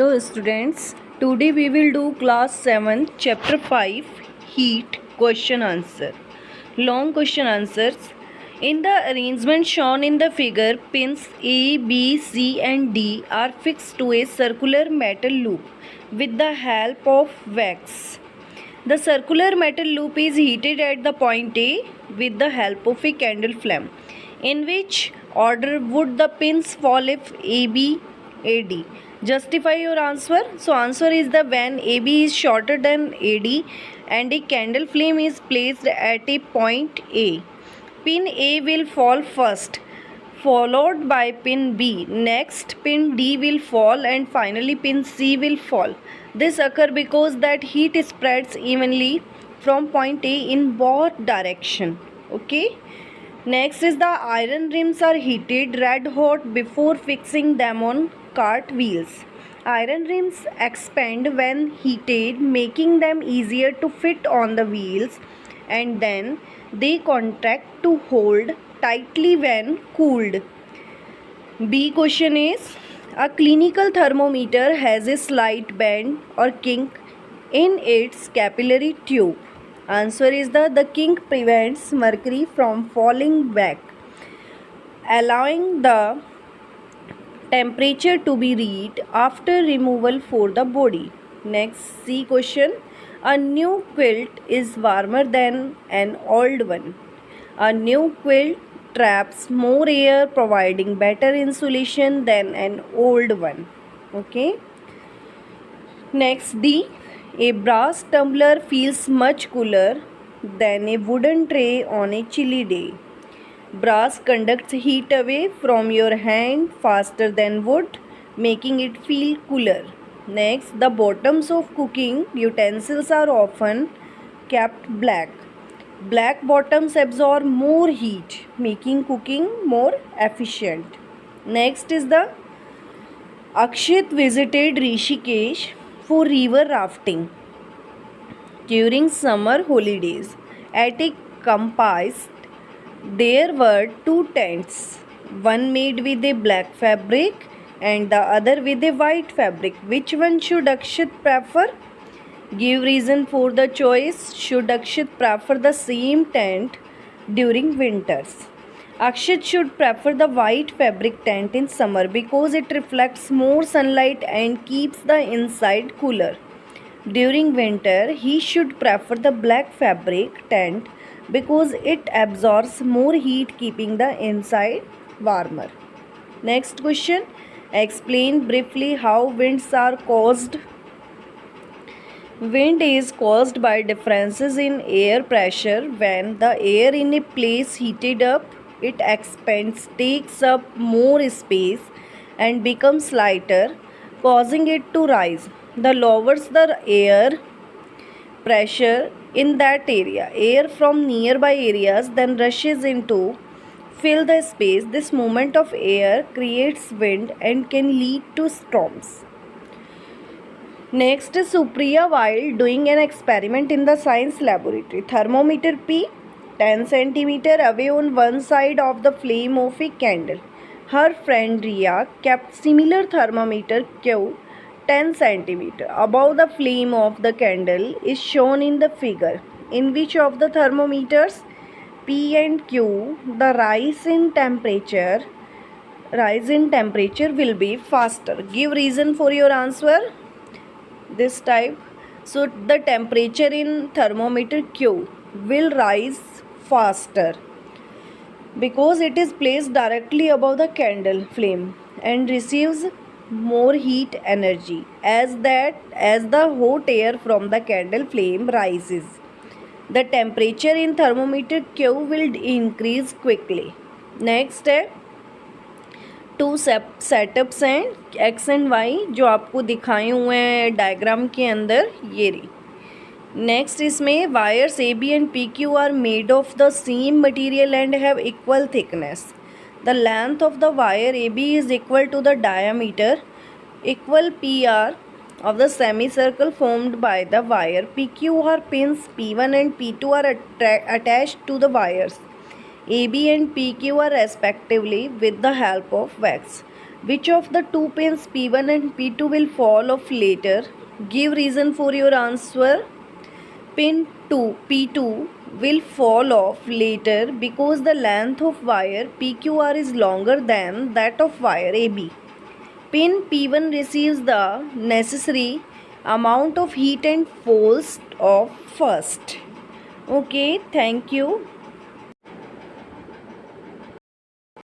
Hello students, today we will do class 7 chapter 5 heat question answer. Long question answers. In the arrangement shown in the figure, pins A, B, C and D are fixed to a circular metal loop with the help of wax. The circular metal loop is heated at the point A with the help of a candle flame. In which order would the pins fall if AB, AD? Justify your answer. So answer is the when AB is shorter than AD and a candle flame is placed at a point A. Pin A will fall first, followed by pin B. Next pin D will fall and finally pin C will fall. This occurs because that heat spreads evenly from point A in both direction. Okay. Next is the iron rims are heated red hot before fixing them on cart wheels. Iron rims expand when heated, making them easier to fit on the wheels, and then they contract to hold tightly when cooled. B question is, a clinical thermometer has a slight bend or kink in its capillary tube. Answer is the kink prevents mercury from falling back, allowing the temperature to be read after removal for the body. Next C question, a new quilt is warmer than an old one. A new quilt traps more air, providing better insulation than an old one. Okay. Next D, a brass tumbler feels much cooler than a wooden tray on a chilly day. Brass conducts heat away from your hand faster than wood, making it feel cooler. Next, the bottoms of cooking utensils are often kept black. Black bottoms absorb more heat, making cooking more efficient. Next is the Akshit visited Rishikesh for river rafting during summer holidays. At a campsite, there were two tents, one made with a black fabric and the other with a white fabric. Which one should Akshit prefer? Give reason for the choice. Should Akshit prefer the same tent during winters? Akshit should prefer the white fabric tent in summer because it reflects more sunlight and keeps the inside cooler. During winter, he should prefer the black fabric tent because it absorbs more heat, keeping the inside warmer. Next question, explain briefly how winds are caused. Wind is caused by differences in air pressure. When the air in a place heated up, it expands, takes up more space and becomes lighter, causing it to rise. The lowers the air pressure in that area. Air from nearby areas then rushes into fill the space. This movement of air creates wind and can lead to storms. Next is Supriya while doing an experiment in the science laboratory. Thermometer P 10 cm away on one side of the flame of a candle. Her friend Riya kept similar thermometer Q 10 cm above the flame of the candle is shown in the figure. In which of the thermometers P and Q the rise in temperature will be faster? Give reason for your answer. This type. So the temperature in thermometer Q will rise faster because it is placed directly above the candle flame and receives more heat energy as the hot air from the candle flame rises. The temperature in thermometer Q will increase quickly. Next step, two setups हैं X and Y जो आपको दिखाए हुए हैं diagram के अंदर ये रही. नेक्स्ट इसमें wires A B and P Q R made of the same material and have equal thickness. The length of the wire A B is equal to the diameter equal P R of the semicircle formed by the wire. PQ are pins P1 and P2 are attached to the wires AB and PQ are respectively with the help of wax. Which of the two pins P1 and P2 will fall off later? Give reason for your answer. Pin 2 P2 will fall off later because the length of wire PQR is longer than that of wire AB. Pin P1 receives the necessary amount of heat and falls off first. Okay, thank you.